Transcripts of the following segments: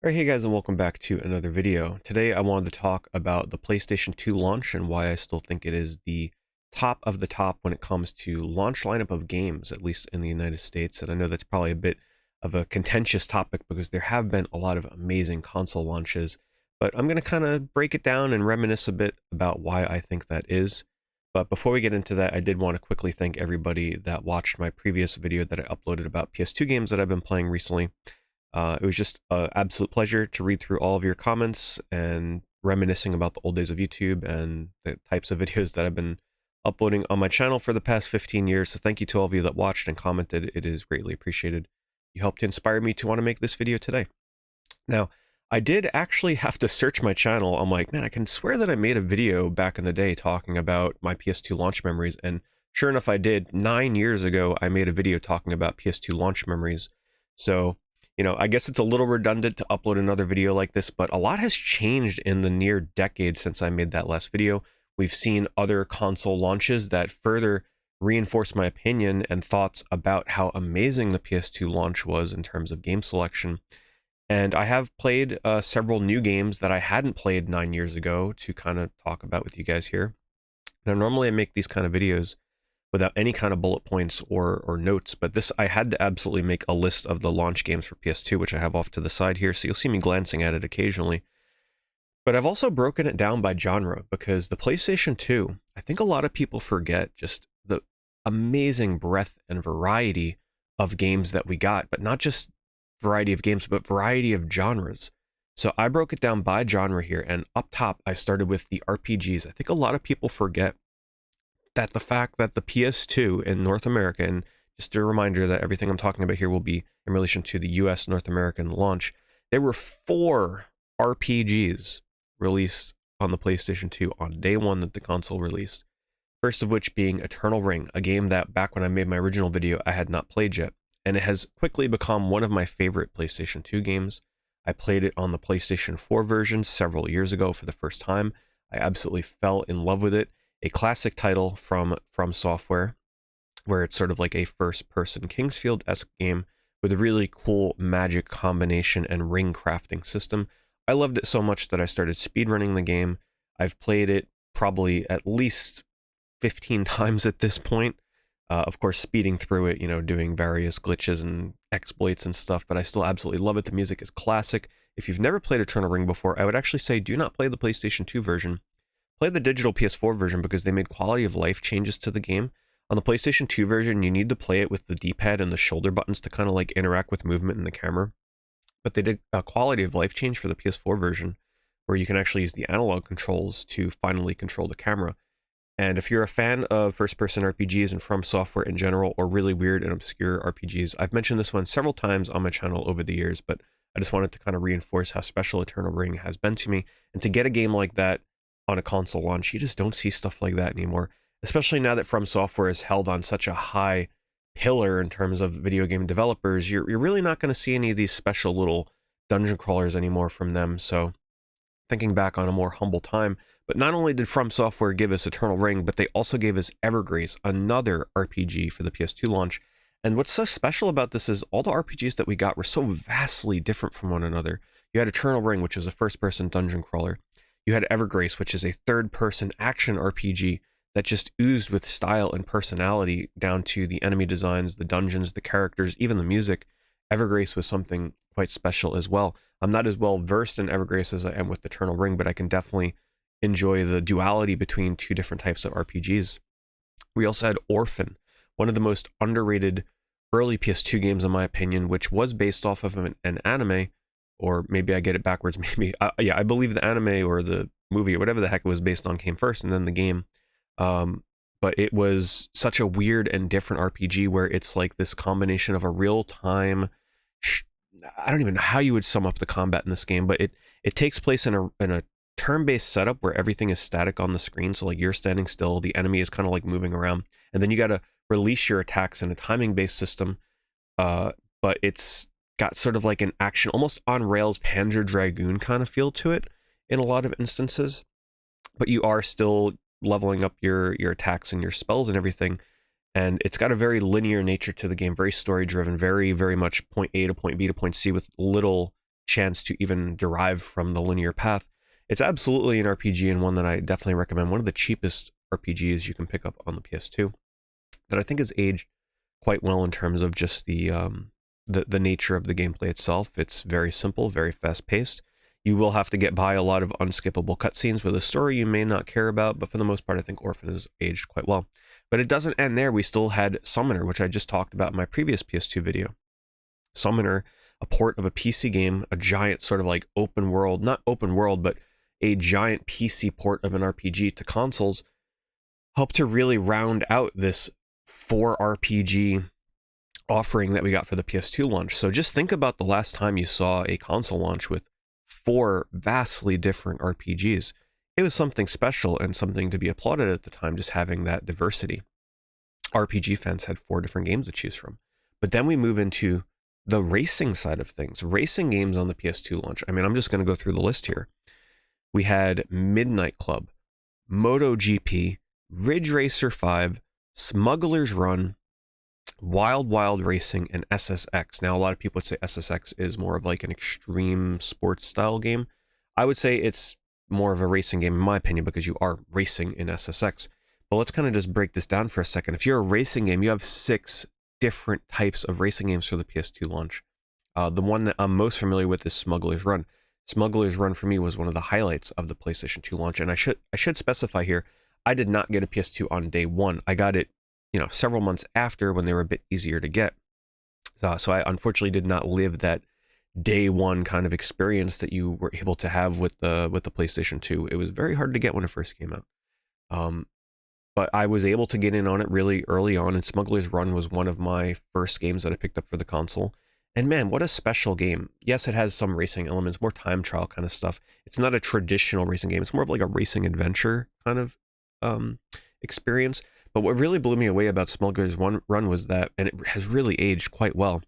Alright, hey guys, and welcome back to another video. Today I wanted to talk about the PlayStation 2 launch and why I still think it is the top of the top when it comes to launch lineup of games, at least in the United States. And I know that's probably a bit of a contentious topic because there have been a lot of amazing console launches, but I'm going to kind of break it down and reminisce a bit about why I think that is. But before we get into that, I did want to quickly thank everybody that watched my previous video that I uploaded about PS2 games that I've been playing recently. It was just an absolute pleasure to read through all of your comments and reminiscing about the old days of YouTube and the types of videos that I've been uploading on my channel for the past 15 years. So thank you to all of you that watched and commented. It is greatly appreciated. You helped inspire me to want to make this video today. Now, I did actually have to search my channel. I'm like, man, I can swear that I made a video back in the day talking about my PS2 launch memories. And sure enough, I did. 9 years ago, I made a video talking about PS2 launch memories. So I guess it's a little redundant to upload another video like this, but a lot has changed in the near decade since I made that last video. We've seen other console launches that further reinforce my opinion and thoughts about how amazing the PS2 launch was in terms of game selection. And I have played several new games that I hadn't played 9 years ago to kind of talk about with you guys here. Now, normally I make these kind of videos without any kind of bullet points or notes, but this I had to absolutely make a list of the launch games for PS2, which I have off to the side here, so you'll see me glancing at it occasionally. But I've also broken it down by genre, because the PlayStation 2, I think a lot of people forget just the amazing breadth and variety of games that we got, but not just variety of games, but variety of genres. So I broke it down by genre here, and up top I started with the RPGs. I think a lot of people forget that the fact that the PS2 in North America, and just a reminder that everything I'm talking about here will be in relation to the US North American launch, there were 4 RPGs released on the PlayStation 2 on day one that the console released. First of which being Eternal Ring, a game that back when I made my original video I had not played yet, and it has quickly become one of my favorite PlayStation 2 games. I played it on the PlayStation 4 version several years ago for the first time. I absolutely fell in love with it. A classic title from Software, where it's sort of like a first-person Kingsfield-esque game with a really cool magic combination and ring crafting system. I loved it so much that I started speedrunning the game. I've played it probably at least 15 times at this point. Of course, speeding through it, doing various glitches and exploits and stuff, but I still absolutely love it. The music is classic. If you've never played Eternal Ring before, I would actually say do not play the PlayStation 2 version. Play the digital PS4 version because they made quality of life changes to the game. On the PlayStation 2 version, you need to play it with the D-pad and the shoulder buttons to kind of like interact with movement in the camera. But they did a quality of life change for the PS4 version where you can actually use the analog controls to finally control the camera. And if you're a fan of first-person RPGs and From Software in general, or really weird and obscure RPGs, I've mentioned this one several times on my channel over the years, but I just wanted to kind of reinforce how special Eternal Ring has been to me. And to get a game like that on a console launch, you just don't see stuff like that anymore, especially now that From Software is held on such a high pillar in terms of video game developers. You're really not going to see any of these special little dungeon crawlers anymore from them. So thinking back on a more humble time, but not only did From Software give us Eternal Ring, but they also gave us Evergrace, another RPG for the PS2 launch. And what's so special about this is all the RPGs that we got were so vastly different from one another. You had Eternal Ring, which is a first-person dungeon crawler. You had Evergrace, which is a third-person action RPG that just oozed with style and personality down to the enemy designs, the dungeons, the characters, even the music. Evergrace was something quite special as well. I'm not as well versed in Evergrace as I am with Eternal Ring, but I can definitely enjoy the duality between two different types of RPGs. We also had Orphan, one of the most underrated early PS2 games in my opinion, which was based off of an anime, or maybe I get it backwards, maybe. Yeah, I believe the anime or the movie or whatever the heck it was based on came first and then the game. But it was such a weird and different RPG where it's like this combination of a real-time, I don't even know how you would sum up the combat in this game, but it takes place in a turn-based setup where everything is static on the screen. So like you're standing still, the enemy is kind of like moving around, and then you got to release your attacks in a timing-based system. But it's got sort of like an action, almost on rails Panzer Dragoon kind of feel to it in a lot of instances. But you are still leveling up your attacks and your spells and everything. And it's got a very linear nature to the game, very story driven, very, very much point A to point B to point C with little chance to even derive from the linear path. It's absolutely an RPG, and one that I definitely recommend. One of the cheapest RPGs you can pick up on the PS2 that I think has aged quite well in terms of just the nature of the gameplay itself. It's very simple, very fast paced. You will have to get by a lot of unskippable cutscenes with a story you may not care about, but for the most part, I think Orphan has aged quite well. But it doesn't end there. We still had Summoner, which I just talked about in my previous PS2 video. Summoner, a port of a PC game, a giant sort of like open world, not open world, but a giant PC port of an RPG to consoles, helped to really round out this 4 RPG offering that we got for the PS2 launch. So just think about the last time you saw a console launch with 4 vastly different RPGs. It was something special and something to be applauded at the time, just having that diversity. RPG fans had 4 different games to choose from. But then we move into the racing side of things. Racing games on the PS2 launch. I mean, I'm just going to go through the list here. We had Midnight Club, MotoGP, Ridge Racer 5, Smuggler's Run, Wild Wild Racing, and SSX. Now, a lot of people would say SSX is more of like an extreme sports style game. I would say it's more of a racing game, in my opinion, because you are racing in SSX. But let's kind of just break this down for a second. If you're a racing game, you have 6 different types of racing games for the PS2 launch. The one that I'm most familiar with is Smuggler's Run. Smuggler's Run for me was one of the highlights of the PlayStation 2 launch, and I should specify here, I did not get a PS2 on day one. I got it, several months after, when they were a bit easier to get. So I unfortunately did not live that day one kind of experience that you were able to have with the PlayStation 2. It was very hard to get when it first came out. But I was able to get in on it really early on, and Smuggler's Run was one of my first games that I picked up for the console. And man, what a special game. Yes, it has some racing elements, more time trial kind of stuff. It's not a traditional racing game. It's more of like a racing adventure kind of experience. But what really blew me away about Smuggler's Run was that, and it has really aged quite well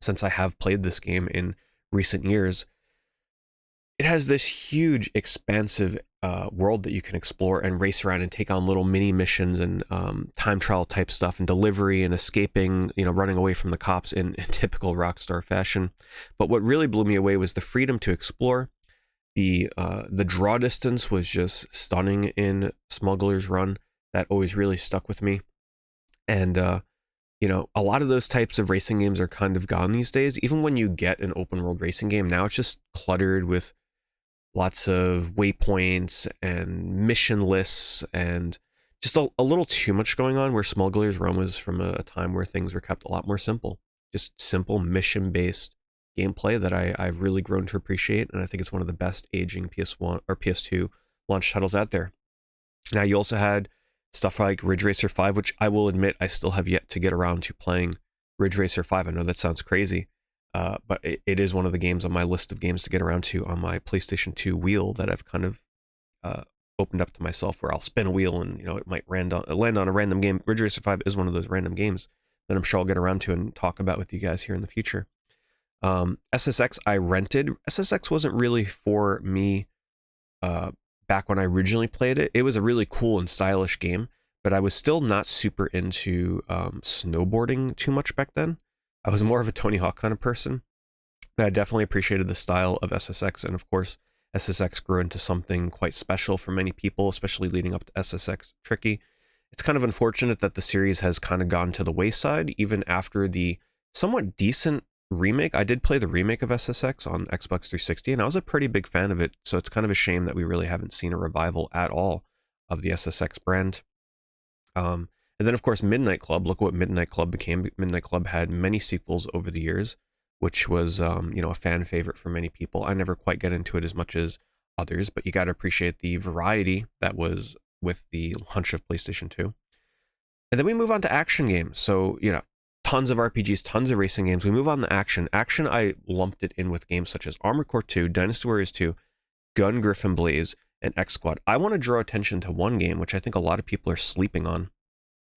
since I have played this game in recent years, it has this huge, expansive world that you can explore and race around and take on little mini missions and time trial type stuff and delivery and escaping, running away from the cops in typical Rockstar fashion. But what really blew me away was the freedom to explore. The draw distance was just stunning in Smuggler's Run. That always really stuck with me. And a lot of those types of racing games are kind of gone these days. Even when you get an open world racing game, now it's just cluttered with lots of waypoints and mission lists and just a little too much going on, where Smuggler's Run was from a time where things were kept a lot more simple. Just simple mission-based gameplay that I've really grown to appreciate, and I think it's one of the best aging PS1 or PS2 launch titles out there. Now, you also had stuff like Ridge Racer 5, which I will admit I still have yet to get around to playing Ridge Racer 5. I know that sounds crazy, but it is one of the games on my list of games to get around to on my PlayStation 2 wheel that I've kind of opened up to myself, where I'll spin a wheel and it might land on a random game. Ridge Racer 5 is one of those random games that I'm sure I'll get around to and talk about with you guys here in the future. SSX I rented. SSX wasn't really for me back when I originally played it. It was a really cool and stylish game, but I was still not super into snowboarding too much back then. I was more of a Tony Hawk kind of person, but I definitely appreciated the style of SSX, and of course, SSX grew into something quite special for many people, especially leading up to SSX Tricky. It's kind of unfortunate that the series has kind of gone to the wayside, even after the somewhat decent remake. I did play the remake of SSX on Xbox 360, and I was a pretty big fan of it, so it's kind of a shame that we really haven't seen a revival at all of the SSX brand. And then, of course, Midnight Club. Look what Midnight Club became. Midnight Club had many sequels over the years, which was, a fan favorite for many people. I never quite get into it as much as others, but you got to appreciate the variety that was with the launch of PlayStation 2. And then we move on to action games. So, tons of RPGs, tons of racing games. We move on to action. Action, I lumped it in with games such as Armored Core 2, Dynasty Warriors 2, Gun Griffin Blaze, and X Squad. I want to draw attention to one game, which I think a lot of people are sleeping on.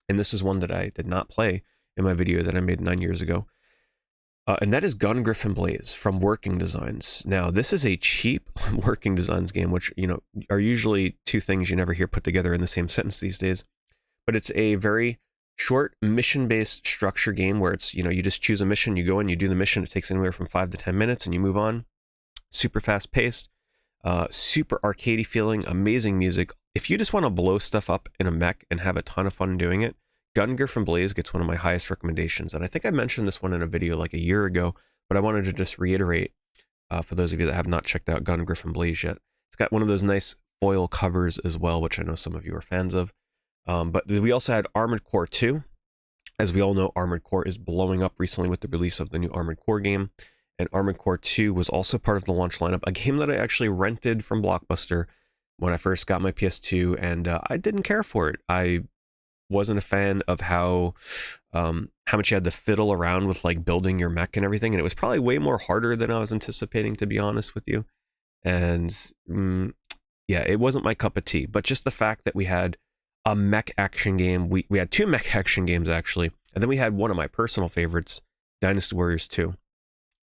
And this is one that I did not play in my video that I made 9 years ago. And that is Gun Griffin Blaze from Working Designs. Now, this is a cheap Working Designs game, which, are usually two things you never hear put together in the same sentence these days. But it's a very short mission-based structure game where it's, you just choose a mission, you go in, you do the mission, it takes anywhere from 5 to 10 minutes, and you move on. Super fast paced, super arcadey feeling, amazing music. If you just want to blow stuff up in a mech and have a ton of fun doing it, Gun Griffin Blaze gets one of my highest recommendations. And I think I mentioned this one in a video like a year ago, but I wanted to just reiterate for those of you that have not checked out Gun Griffin Blaze yet. It's got one of those nice foil covers as well, which I know some of you are fans of. But we also had Armored Core 2. As we all know, Armored Core is blowing up recently with the release of the new Armored Core game. And Armored Core 2 was also part of the launch lineup, a game that I actually rented from Blockbuster when I first got my PS2, and I didn't care for it. I wasn't a fan of how much you had to fiddle around with like building your mech and everything, and it was probably way more harder than I was anticipating, to be honest with you. And yeah, it wasn't my cup of tea. But just the fact that we had a mech action game, we had two mech action games actually, and then we had one of my personal favorites, Dynasty Warriors 2.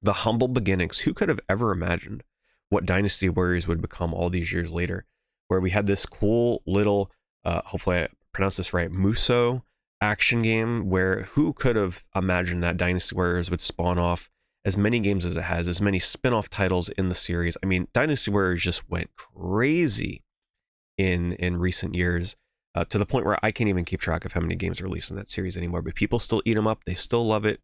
The humble beginnings. Who could have ever imagined what Dynasty Warriors would become all these years later, where we had this cool little, hopefully I pronounce this right, Muso action game, where who could have imagined that Dynasty Warriors would spawn off as many games as it has, as many spin-off titles in the series. I mean, Dynasty Warriors just went crazy in recent years, to the point where I can't even keep track of how many games are released in that series anymore, but people still eat them up. They still love it.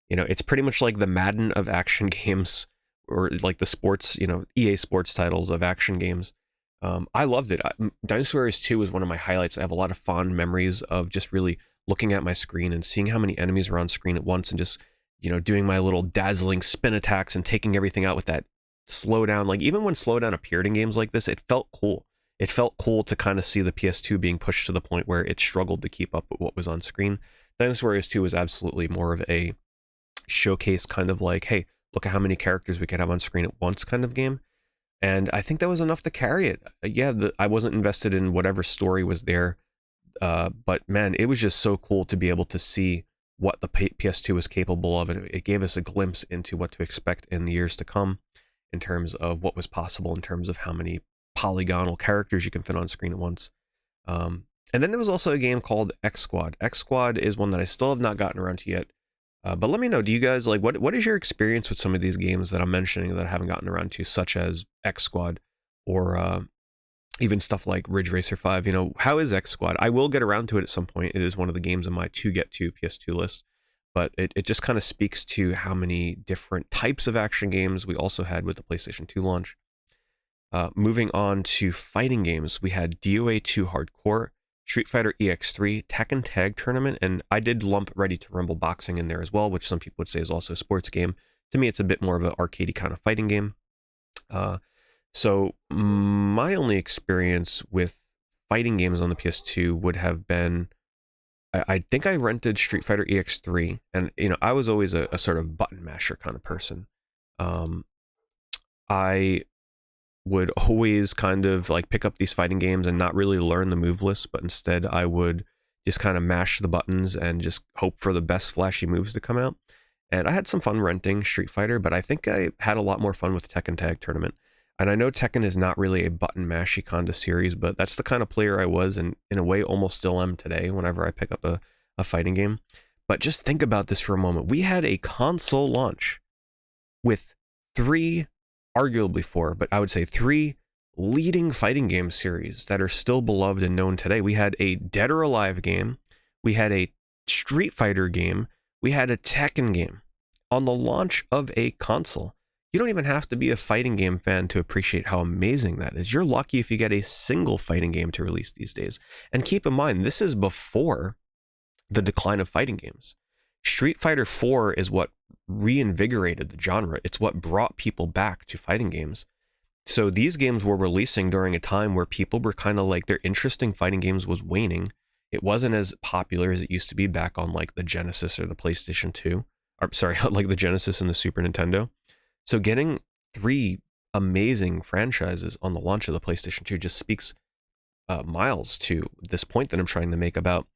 You know, it's pretty much like the Madden of action games, or like the sports, you know, EA sports titles of action games. I loved it. Dynasty Warriors 2 was one of my highlights. I have a lot of fond memories of just really looking at my screen and seeing how many enemies were on screen at once, and just, you know, doing my little dazzling spin attacks and taking everything out with that slowdown. Like, even when slowdown appeared in games like this, it felt cool. It felt cool to kind of see the PS2 being pushed to the point where it struggled to keep up with what was on screen. Dynasty Warriors 2 was absolutely more of a showcase, kind of like, hey, look at how many characters we could have on screen at once kind of game. And I think that was enough to carry it. Yeah, I wasn't invested in whatever story was there, but man, it was just so cool to be able to see what the PS2 was capable of, and it gave us a glimpse into what to expect in the years to come in terms of what was possible, in terms of how many polygonal characters you can fit on screen at once. And then there was also a game called X Squad. X Squad is one that I still have not gotten around to yet. But let me know, do you guys like, what is your experience with some of these games that I'm mentioning that I haven't gotten around to, such as X Squad, or even stuff like Ridge Racer 5? You know, how is X Squad? I will get around to it at some point. It is one of the games on my to get to PS2 list, but it just kind of speaks to how many different types of action games we also had with the PlayStation 2 launch. Moving on to fighting games, we had DOA 2 Hardcore, Street Fighter EX3, Tekken Tag Tournament, and I did lump Ready to Rumble Boxing in there as well, which some people would say is also a sports game. To me, it's a bit more of an arcadey kind of fighting game. So my only experience with fighting games on the PS2 would have been, I think I rented Street Fighter EX3, and you know, I was always a sort of button masher kind of person. I would always kind of like pick up these fighting games and not really learn the move list, but instead I would just kind of mash the buttons and just hope for the best flashy moves to come out. And I had some fun renting Street Fighter, but I think I had a lot more fun with Tekken Tag Tournament. And I know Tekken is not really a button mashy kind of series, but that's the kind of player I was, and in a way almost still am today whenever I pick up a fighting game. But just think about this for a moment. We had a console launch with arguably four, but I would say three leading fighting game series that are still beloved and known today. We had a Dead or Alive game, we had a Street Fighter game, we had a Tekken game on the launch of a console. You don't even have to be a fighting game fan to appreciate how amazing that is. You're lucky if you get a single fighting game to release these days. And keep in mind, this is before the decline of fighting games. Street Fighter 4 is what reinvigorated the genre. It's what brought people back to fighting games. So these games were releasing during a time where people were kind of like, their interest in fighting games was waning. It wasn't as popular as it used to be back on like the Genesis or the PlayStation 2. Or sorry, like the Genesis and the Super Nintendo. So getting three amazing franchises on the launch of the PlayStation 2 just speaks miles to this point that I'm trying to make about,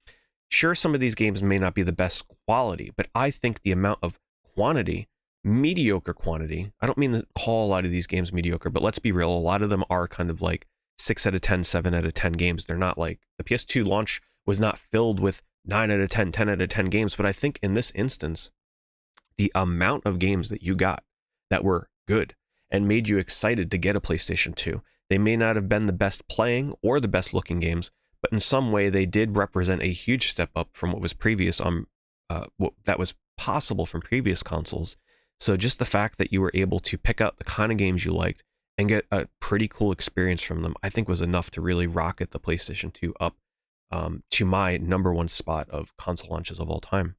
sure, some of these games may not be the best quality, but I think the amount of quantity, mediocre quantity, I don't mean to call a lot of these games mediocre, but let's be real, a lot of them are kind of like 6 out of 10, 7 out of 10 games. They're not like, the PS2 launch was not filled with 9 out of 10, 10 out of 10 games, but I think in this instance, the amount of games that you got that were good, and made you excited to get a PlayStation 2. They may not have been the best playing or the best looking games, but in some way they did represent a huge step up from what was previous on what that was possible from previous consoles. So just the fact that you were able to pick out the kind of games you liked and get a pretty cool experience from them, I think was enough to really rocket the PlayStation 2 up to my #1 spot of console launches of all time.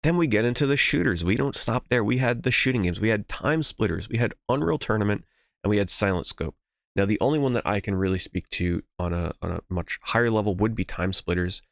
Then we get into the shooters. We don't stop there. We had the shooting games. We had Time Splitters. We had Unreal Tournament, and we had Silent Scope. Now, the only one that I can really speak to on a much higher level would be Time Splitters.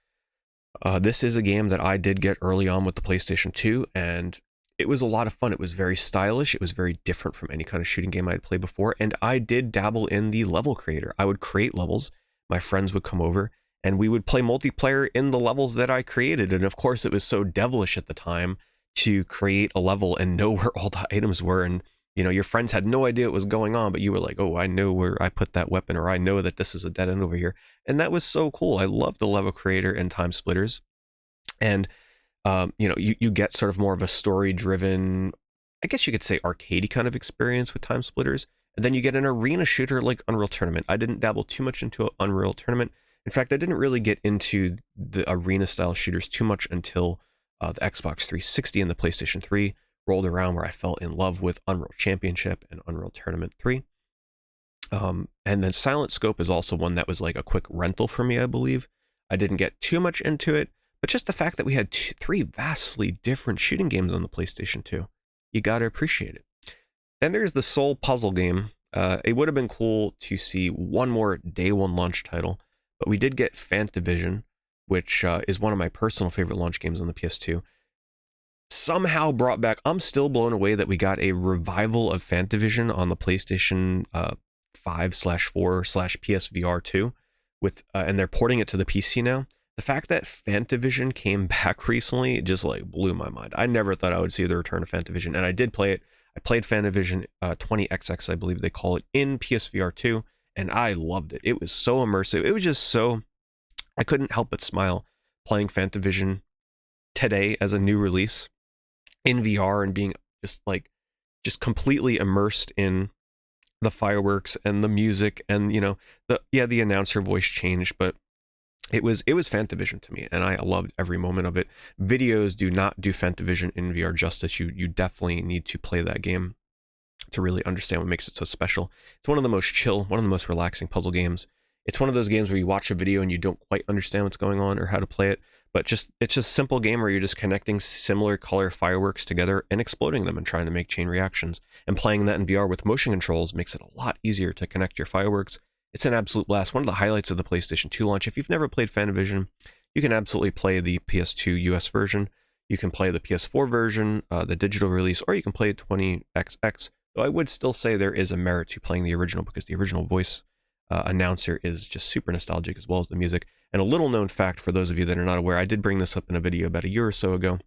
This is a game that I did get early on with the PlayStation 2, and it was a lot of fun. It was very stylish. It was very different from any kind of shooting game I had played before, and I did dabble in the level creator. I would create levels. My friends would come over, and we would play multiplayer in the levels that I created. And of course, it was so devilish at the time to create a level and know where all the items were. And, you know, your friends had no idea what was going on, but you were like, oh, I know where I put that weapon, or I know that this is a dead end over here. And that was so cool. I love the level creator and Time Splitters. And, you know, you get sort of more of a story-driven, I guess you could say arcadey kind of experience with Time Splitters. And then you get an arena shooter like Unreal Tournament. I didn't dabble too much into Unreal Tournament. In fact, I didn't really get into the arena-style shooters too much until the Xbox 360 and the PlayStation 3 rolled around, where I fell in love with Unreal Championship and Unreal Tournament 3. And then Silent Scope is also one that was like a quick rental for me, I believe. I didn't get too much into it, but just the fact that we had 3 vastly different shooting games on the PlayStation 2, you gotta appreciate it. Then there's the Soul puzzle game. It would have been cool to see one more day one launch title, but we did get Fantavision, which is one of my personal favorite launch games on the PS2. Somehow brought back, I'm still blown away that we got a revival of Fantavision on the PlayStation 5/4/PSVR 2, and they're porting it to the PC now. The fact that Fantavision came back recently just like blew my mind. I never thought I would see the return of Fantavision, and I did play it. I played Fantavision 20XX, I believe they call it, in PSVR 2, and I loved it. It was so immersive. It was just so, I couldn't help but smile playing Fantavision today as a new release in VR and being just completely immersed in the fireworks and the music, and, you know, the announcer voice changed, but it was Fantavision to me, and I loved every moment of it. Videos do not do Fantavision in VR justice. You definitely need to play that game to really understand what makes it so special. It's one of the most chill, one of the most relaxing puzzle games. It's one of those games where you watch a video and you don't quite understand what's going on or how to play it, but it's just a simple game where you're just connecting similar color fireworks together and exploding them and trying to make chain reactions. And playing that in VR with motion controls makes it a lot easier to connect your fireworks. It's an absolute blast. One of the highlights of the PlayStation 2 launch. If you've never played Fantavision, you can absolutely play the PS2 US version. You can play the PS4 version, the digital release, or you can play 20XX. Though I would still say there is a merit to playing the original, because the original voice announcer is just super nostalgic, as well as the music. And a little known fact for those of you that are not aware, I did bring this up in a video about a year or so ago,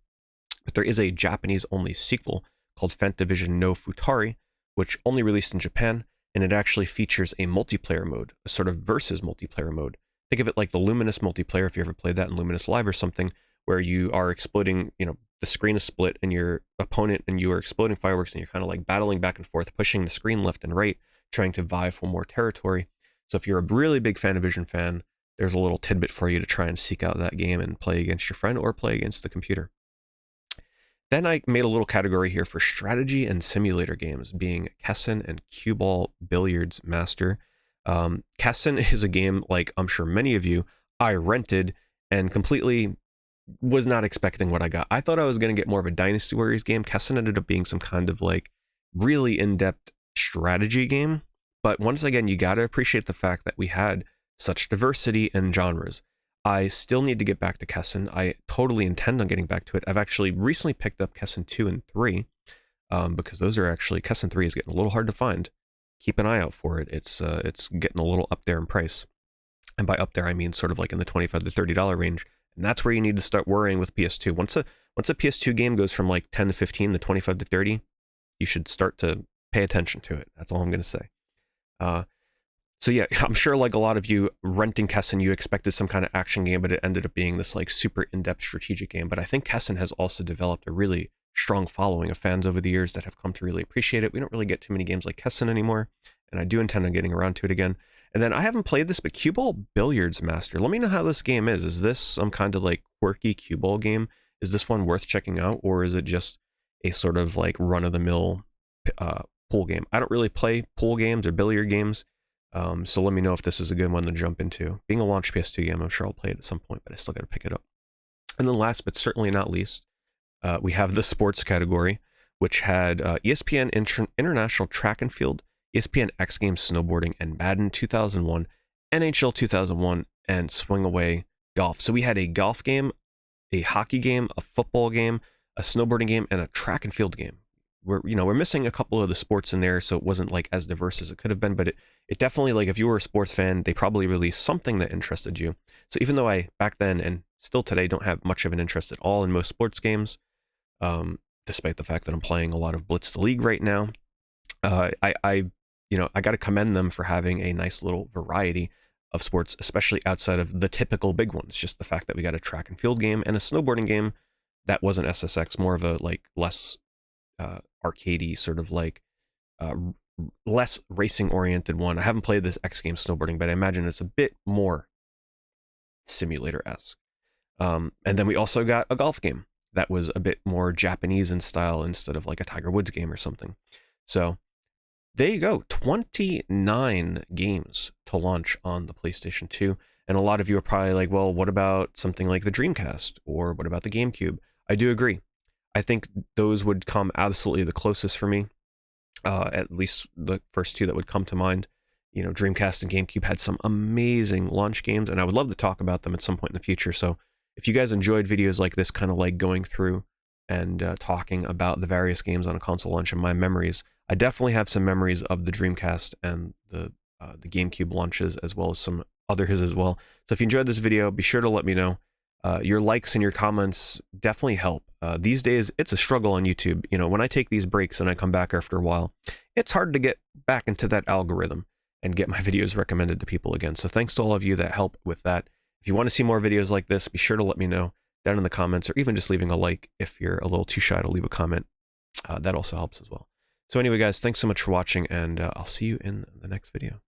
but there is a Japanese-only sequel called Fantavision no Futari, which only released in Japan, and it actually features a multiplayer mode, a sort of versus multiplayer mode. Think of it like the Luminous multiplayer, if you ever played that in Luminous Live or something, where you are exploding, you know, the screen is split and your opponent and you are exploding fireworks, and you're kind of like battling back and forth, pushing the screen left and right, trying to vie for more territory. So if you're a really big Fantavision fan, there's a little tidbit for you to try and seek out that game and play against your friend or play against the computer. Then I made a little category here for strategy and simulator games, being Kessen and Cue Ball Billiards Master. Kessen is a game, like I'm sure many of you, I rented and completely was not expecting what I got. I thought I was going to get more of a Dynasty Warriors game. Kessen ended up being some kind of like really in-depth strategy game. But once again, you got to appreciate the fact that we had such diversity in genres. I still need to get back to Kessen. I totally intend on getting back to it. I've actually recently picked up Kessen 2 and 3, because those are actually, Kessen 3 is getting a little hard to find. Keep an eye out for it. It's getting a little up there in price. And by up there, I mean sort of like in the $25 to $30 range. And that's where you need to start worrying with PS2. Once a PS2 game goes from like 10 to 15 to 25 to 30, you should start to pay attention to it. That's all I'm going to say. So yeah, I'm sure like a lot of you renting Kessen, you expected some kind of action game, but it ended up being this like super in-depth strategic game. But I think Kessen has also developed a really strong following of fans over the years that have come to really appreciate it. We don't really get too many games like Kessen anymore, and I do intend on getting around to it again. And then I haven't played this, but Cue Ball Billiards Master. Let me know how this game is. Is this some kind of like quirky cue ball game? Is this one worth checking out, or is it just a sort of like run-of-the-mill pool game? I don't really play pool games or billiard games, so let me know if this is a good one to jump into. Being a launch PS2 game, I'm sure I'll play it at some point, but I still got to pick it up. And then last but certainly not least, we have the sports category, which had ESPN International Track and Field, ESPN X Games Snowboarding, and Madden 2001, NHL 2001, and Swing Away Golf. So we had a golf game, a hockey game, a football game, a snowboarding game, and a track and field game. We're missing a couple of the sports in there, so it wasn't like as diverse as it could have been, but it definitely, like, if you were a sports fan, they probably released something that interested you. So even though I back then and still today don't have much of an interest at all in most sports games, despite the fact that I'm playing a lot of Blitz the League right now, I got to commend them for having a nice little variety of sports, especially outside of the typical big ones. Just the fact that we got a track and field game and a snowboarding game that wasn't SSX, more of a like less arcadey sort of like less racing oriented one. I haven't played this X Games snowboarding, but I imagine it's a bit more simulator-esque. And then we also got a golf game that was a bit more Japanese in style instead of like a Tiger Woods game or something. So there you go, 29 games to launch on the PlayStation 2. And a lot of you are probably like, well, what about something like the Dreamcast? Or what about the GameCube? I do agree. I think those would come absolutely the closest for me. At least the first two that would come to mind. You know, Dreamcast and GameCube had some amazing launch games, and I would love to talk about them at some point in the future. So if you guys enjoyed videos like this, kind of like going through and talking about the various games on a console launch and my memories, I definitely have some memories of the Dreamcast and the GameCube launches, as well as some others as well. So if you enjoyed this video, be sure to let me know. Your likes and your comments definitely help. These days, it's a struggle on YouTube. You know, when I take these breaks and I come back after a while, it's hard to get back into that algorithm and get my videos recommended to people again. So thanks to all of you that help with that. If you want to see more videos like this, be sure to let me know down in the comments, or even just leaving a like if you're a little too shy to leave a comment. That also helps as well. So anyway, guys, thanks so much for watching, and I'll see you in the next video.